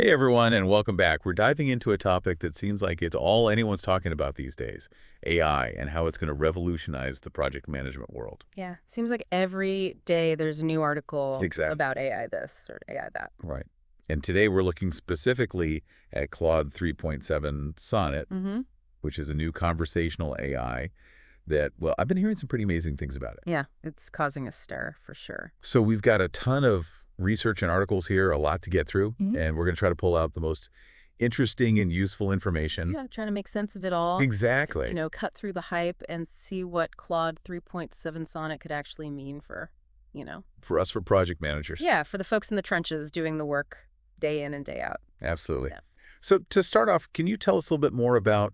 Hey everyone, and welcome back. We're diving into a topic that seems like it's all anyone's talking about these days, AI, and how it's going to revolutionize the project management world. Yeah, seems like every day there's a new article Exactly. about AI this or AI that. Right. And today we're looking specifically at Claude 3.7 Sonnet, Mm-hmm. which is a new conversational AI that, well, I've been hearing some pretty amazing things about it. Yeah, it's causing a stir for sure. So we've got a ton of research and articles here, a lot to get through, Mhm. and we're going to try to pull out the most interesting and useful information. Yeah, trying to make sense of it all. Exactly. Cut through the hype and see what Claude 3.7 Sonnet could actually mean for. For us, for project managers. Yeah, for the folks in the trenches doing the work day in and day out. Absolutely. Yeah. So to start off, can you tell us a little bit more about,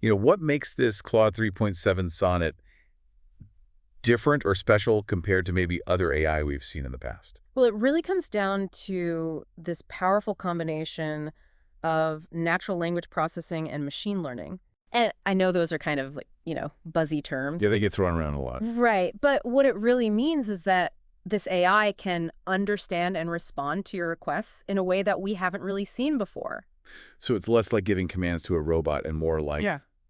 what makes this Claude 3.7 Sonnet different or special compared to maybe other AI we've seen in the past? Well, it really comes down to this powerful combination of natural language processing and machine learning. And I know those are kind of buzzy terms. Yeah, they get thrown around a lot. Right. But what it really means is that this AI can understand and respond to your requests in a way that we haven't really seen before. So it's less like giving commands to a robot and more like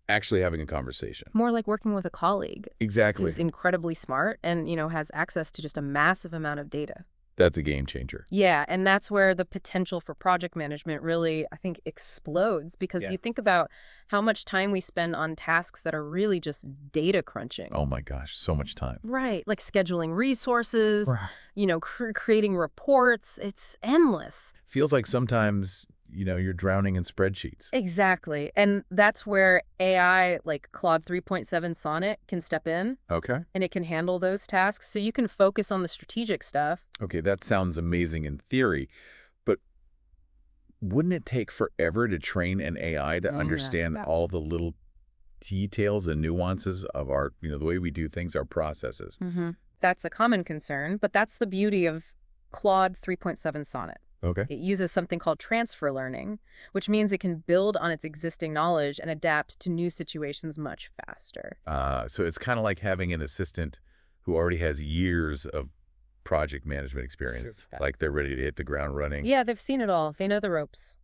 actually having a conversation. More like working with a colleague Exactly. who's incredibly smart and, has access to just a massive amount of data. That's a game changer. Yeah, and that's where the potential for project management really, I think, explodes because you think about how much time we spend on tasks that are really just data crunching. Oh my gosh, so much time. Right, like scheduling resources, Right. Creating reports. It's endless. Feels like sometimes, you're drowning in spreadsheets. Exactly, and that's where AI like Claude 3.7 Sonnet can step in. Okay. And it can handle those tasks so you can focus on the strategic stuff. Okay, that sounds amazing in theory, but wouldn't it take forever to train an AI to understand all the little details and nuances of our, the way we do things, our processes? Mm-hmm. That's a common concern, but that's the beauty of Claude 3.7 Sonnet. Okay. It uses something called transfer learning, which means it can build on its existing knowledge and adapt to new situations much faster. So it's kind of like having an assistant who already has years of project management experience, like they're ready to hit the ground running. Yeah, they've seen it all. They know the ropes.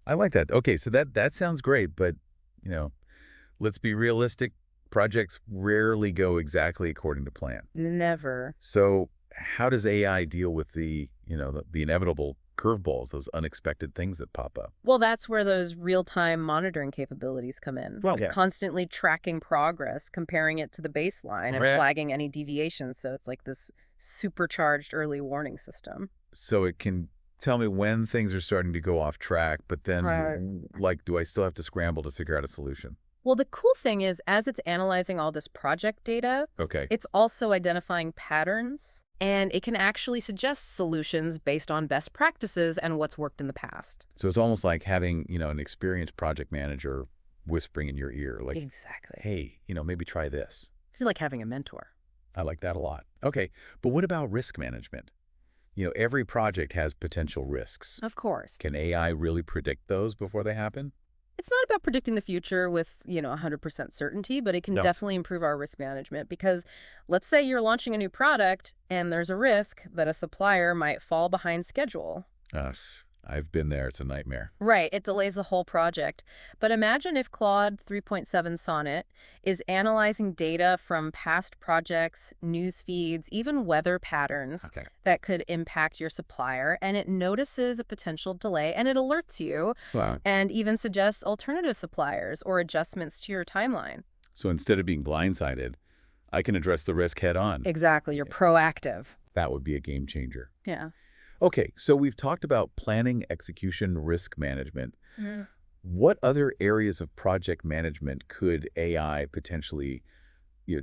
I like that. Okay, so that sounds great, but, let's be realistic. Projects rarely go exactly according to plan. Never. So how does AI deal with the inevitable curveballs, those unexpected things that pop up? Well, that's where those real-time monitoring capabilities come in. Well, yeah. Constantly tracking progress, comparing it to the baseline, and flagging any deviations. So it's like this supercharged early warning system. So it can tell me when things are starting to go off track, but then, do I still have to scramble to figure out a solution? Well, the cool thing is, as it's analyzing all this project data, it's also identifying patterns, and it can actually suggest solutions based on best practices and what's worked in the past. So it's almost like having, an experienced project manager whispering in your ear, like, exactly. Hey, maybe try this. It's like having a mentor. I like that a lot. Okay, but what about risk management? Every project has potential risks. Of course. Can AI really predict those before they happen? It's not about predicting the future with, 100% certainty, but it can definitely improve our risk management because let's say you're launching a new product and there's a risk that a supplier might fall behind schedule. I've been there. It's a nightmare. Right. It delays the whole project. But imagine if Claude 3.7 Sonnet is analyzing data from past projects, news feeds, even weather patterns that could impact your supplier, and it notices a potential delay, and it alerts you and even suggests alternative suppliers or adjustments to your timeline. So instead of being blindsided, I can address the risk head on. Exactly. You're proactive. That would be a game changer. Yeah. Okay, so we've talked about planning, execution, risk management. What other areas of project management could AI potentially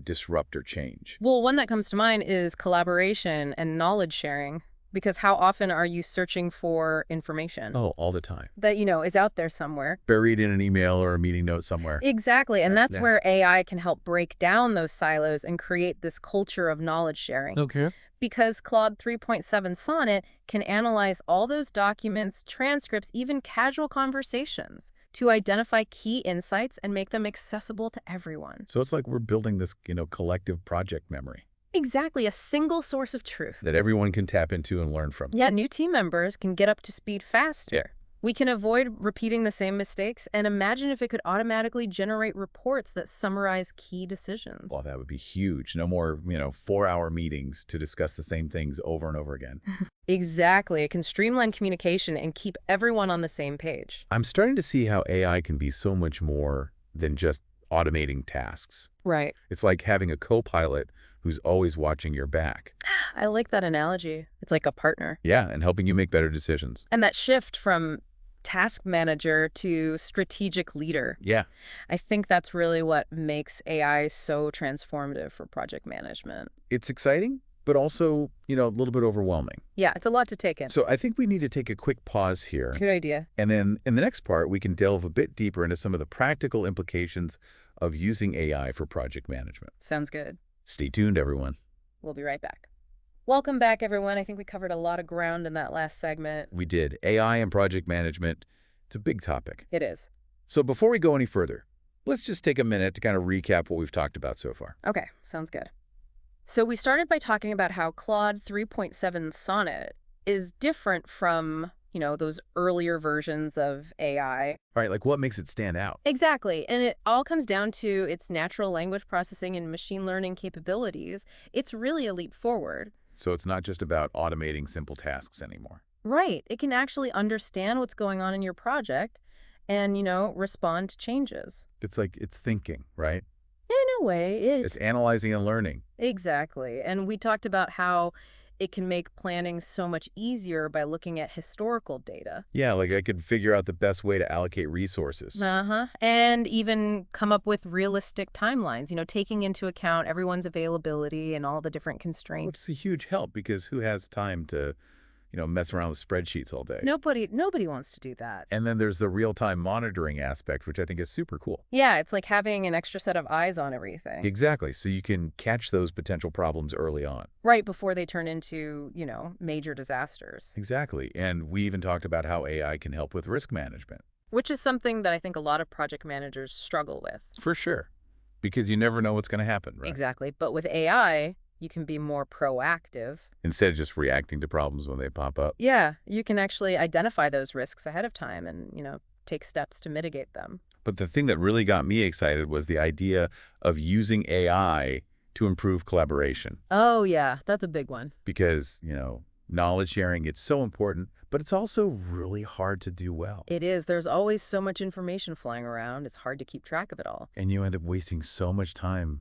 disrupt or change? Well, one that comes to mind is collaboration and knowledge sharing. Because how often are you searching for information? Oh, all the time. That, is out there somewhere. Buried in an email or a meeting note somewhere. Exactly. And that's where AI can help break down those silos and create this culture of knowledge sharing. Okay. Because Claude 3.7 Sonnet can analyze all those documents, transcripts, even casual conversations to identify key insights and make them accessible to everyone. So it's like we're building this, collective project memory. Exactly, a single source of truth that everyone can tap into and learn from. Yeah, new team members can get up to speed faster. We can avoid repeating the same mistakes, and imagine if it could automatically generate reports that summarize key decisions. Well, that would be huge. No more, 4-hour meetings to discuss the same things over and over again. Exactly. It can streamline communication and keep everyone on the same page. I'm starting to see how AI can be so much more than just automating tasks. Right. It's like having a co-pilot who's always watching your back. I like that analogy. It's like a partner. Yeah, and helping you make better decisions. And that shift from task manager to strategic leader. Yeah. I think that's really what makes AI so transformative for project management. It's exciting, but also, a little bit overwhelming. Yeah, it's a lot to take in. So I think we need to take a quick pause here. Good idea. And then in the next part, we can delve a bit deeper into some of the practical implications of using AI for project management. Sounds good. Stay tuned, everyone. We'll be right back. Welcome back, everyone. I think we covered a lot of ground in that last segment. We did. AI and project management. It's a big topic. It is. So before we go any further, let's just take a minute to kind of recap what we've talked about so far. Okay, sounds good. So we started by talking about how Claude 3.7 Sonnet is different from, those earlier versions of AI. All right, like what makes it stand out? Exactly. And it all comes down to its natural language processing and machine learning capabilities. It's really a leap forward. So it's not just about automating simple tasks anymore. Right. It can actually understand what's going on in your project and, respond to changes. It's like it's thinking, right? In a way, it is. It's analyzing and learning. Exactly. And we talked about how it can make planning so much easier by looking at historical data. Yeah, like I could figure out the best way to allocate resources. And even come up with realistic timelines, taking into account everyone's availability and all the different constraints. It's a huge help because who has time to, mess around with spreadsheets all day? Nobody wants to do that. And then there's the real-time monitoring aspect, which I think is super cool. Yeah, it's like having an extra set of eyes on everything. Exactly. So you can catch those potential problems early on. Right before they turn into, major disasters. Exactly. And we even talked about how AI can help with risk management. Which is something that I think a lot of project managers struggle with. For sure. Because you never know what's going to happen, right? Exactly. But with AI, you can be more proactive. Instead of just reacting to problems when they pop up. Yeah, you can actually identify those risks ahead of time and, take steps to mitigate them. But the thing that really got me excited was the idea of using AI to improve collaboration. Oh, yeah, that's a big one. Because, knowledge sharing, it's so important, but it's also really hard to do well. It is. There's always so much information flying around. It's hard to keep track of it all. And you end up wasting so much time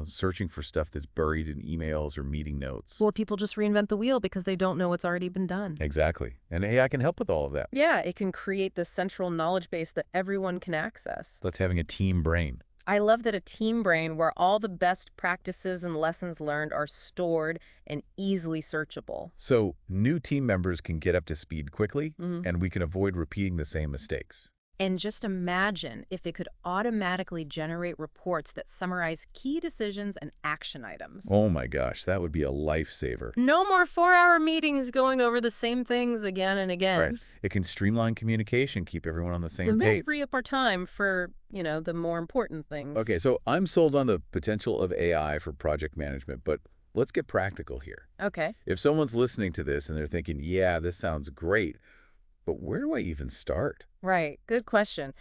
searching for stuff that's buried in emails or meeting notes. Well, people just reinvent the wheel because they don't know what's already been done. Exactly. And AI can help with all of that. Yeah, it can create this central knowledge base that everyone can access. That's having a team brain. I love that a team brain where all the best practices and lessons learned are stored and easily searchable. So new team members can get up to speed quickly, and we can avoid repeating the same mistakes. And just imagine if it could automatically generate reports that summarize key decisions and action items. Oh my gosh, that would be a lifesaver. No more 4-hour meetings going over the same things again and again. Right. It can streamline communication, keep everyone on the same page. Free up our time for, the more important things. Okay, so I'm sold on the potential of AI for project management, but let's get practical here. Okay. If someone's listening to this and they're thinking, yeah, this sounds great, but where do I even start? Right. Good question.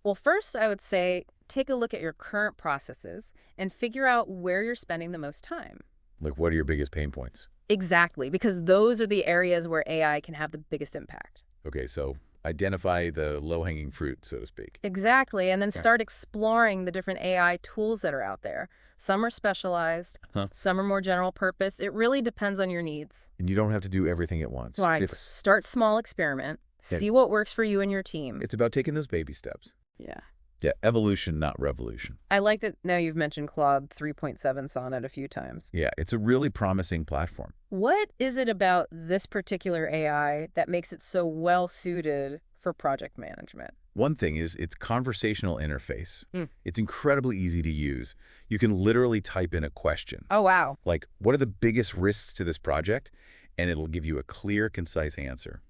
Well, first, I would say take a look at your current processes and figure out where you're spending the most time. Like, what are your biggest pain points? Exactly, because those are the areas where AI can have the biggest impact. Okay, so identify the low-hanging fruit, so to speak. Exactly, and then start exploring the different AI tools that are out there. Some are specialized, some are more general purpose. It really depends on your needs. And you don't have to do everything at once. Right. Start small, experiment, see what works for you and your team. It's about taking those baby steps. Yeah. Yeah, evolution, not revolution. I like that now you've mentioned Claude 3.7 Sonnet a few times. Yeah, it's a really promising platform. What is it about this particular AI that makes it so well-suited for project management? One thing is its conversational interface. It's incredibly easy to use. You can literally type in a question. Oh, wow. Like, what are the biggest risks to this project? And it'll give you a clear, concise answer.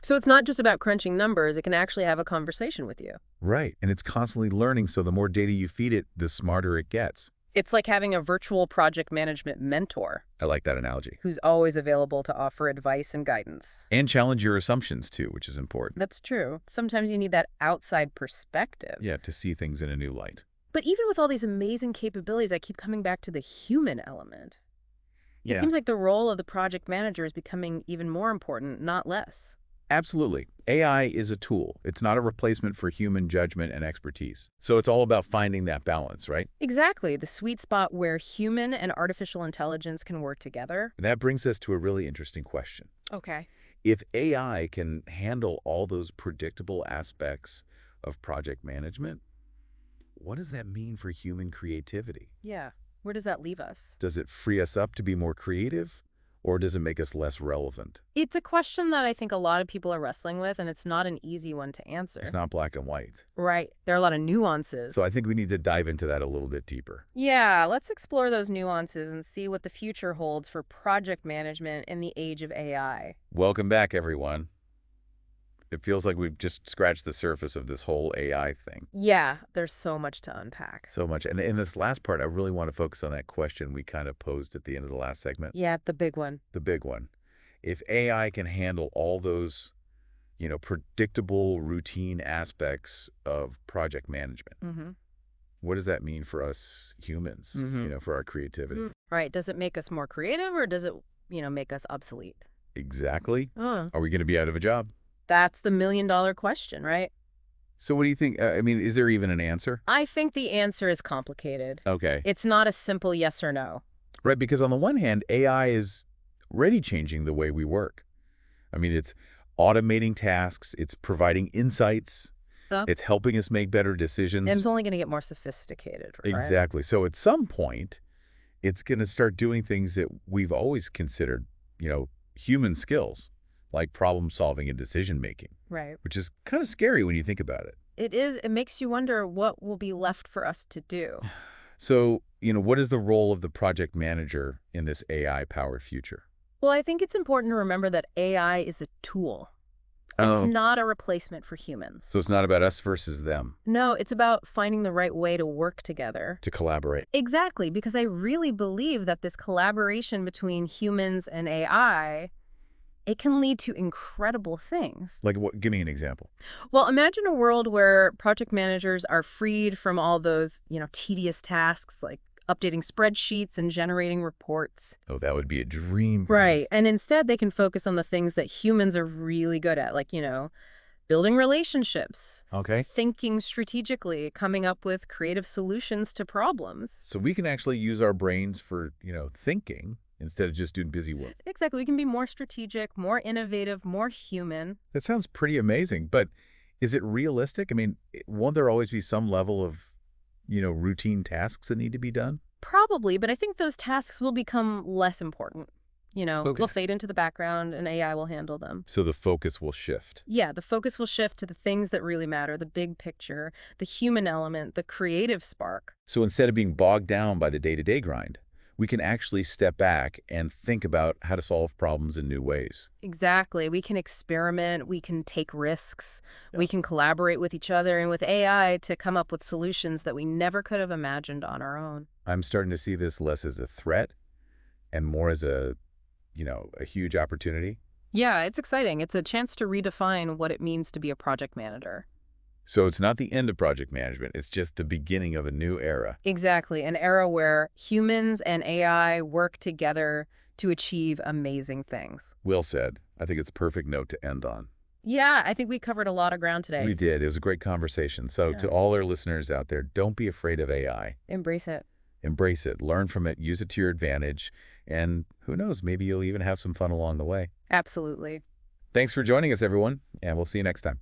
So it's not just about crunching numbers. It can actually have a conversation with you. Right. And it's constantly learning, so the more data you feed it, the smarter it gets. It's like having a virtual project management mentor I like that analogy. who's always available to offer advice and guidance. And challenge your assumptions, too, which is important. That's true. Sometimes you need that outside perspective. Yeah, to see things in a new light. But even with all these amazing capabilities, I keep coming back to the human element. It seems like the role of the project manager is becoming even more important, not less. Absolutely. AI is a tool. It's not a replacement for human judgment and expertise. So it's all about finding that balance, right? Exactly. The sweet spot where human and artificial intelligence can work together. And that brings us to a really interesting question. Okay. If AI can handle all those predictable aspects of project management, what does that mean for human creativity? Yeah. Where does that leave us? Does it free us up to be more creative, or does it make us less relevant? It's a question that I think a lot of people are wrestling with, and it's not an easy one to answer. It's not black and white. Right. There are a lot of nuances. So I think we need to dive into that a little bit deeper. Yeah, let's explore those nuances and see what the future holds for project management in the age of AI. Welcome back, everyone. It feels like we've just scratched the surface of this whole AI thing. Yeah, there's so much to unpack. So much. And in this last part, I really want to focus on that question we kind of posed at the end of the last segment. Yeah, the big one. The big one. If AI can handle all those, predictable routine aspects of project management, what does that mean for us humans, for our creativity? Right. Does it make us more creative or does it, make us obsolete? Exactly. Are we going to be out of a job? That's the million-dollar question, right? So what do you think? Is there even an answer? I think the answer is complicated. Okay. It's not a simple yes or no. Right, because on the one hand, AI is already changing the way we work. It's automating tasks, it's providing insights, it's helping us make better decisions. And it's only going to get more sophisticated, right? Exactly. So at some point, it's going to start doing things that we've always considered, human skills, like problem solving and decision making. Right. Which is kind of scary when you think about it. It is. It makes you wonder what will be left for us to do. So, what is the role of the project manager in this AI-powered future? Well, I think it's important to remember that AI is a tool. It's not a replacement for humans. So it's not about us versus them. No, it's about finding the right way to work together. To collaborate. Exactly, because I really believe that this collaboration between humans and AI, it can lead to incredible things. Like what? Give me an example. Well, imagine a world where project managers are freed from all those, tedious tasks like updating spreadsheets and generating reports. Oh, that would be a dream. Right. And instead, they can focus on the things that humans are really good at, like, building relationships. Okay. Thinking strategically, coming up with creative solutions to problems. So we can actually use our brains for, thinking instead of just doing busy work. Exactly. We can be more strategic, more innovative, more human. That sounds pretty amazing, but is it realistic? Won't there always be some level of routine tasks that need to be done? Probably, but I think those tasks will become less important. Okay. They'll fade into the background and AI will handle them. So the focus will shift. Yeah, the focus will shift to the things that really matter, the big picture, the human element, the creative spark. So instead of being bogged down by the day-to-day grind, we can actually step back and think about how to solve problems in new ways. Exactly. We can experiment, we can take risks, we can collaborate with each other and with AI to come up with solutions that we never could have imagined on our own. I'm starting to see this less as a threat and more as a huge opportunity. Yeah, it's exciting. It's a chance to redefine what it means to be a project manager. So it's not the end of project management. It's just the beginning of a new era. Exactly. An era where humans and AI work together to achieve amazing things. Well said. I think it's a perfect note to end on. Yeah, I think we covered a lot of ground today. We did. It was a great conversation. So to all our listeners out there, don't be afraid of AI. Embrace it. Embrace it. Learn from it. Use it to your advantage. And who knows, maybe you'll even have some fun along the way. Absolutely. Thanks for joining us, everyone, and we'll see you next time.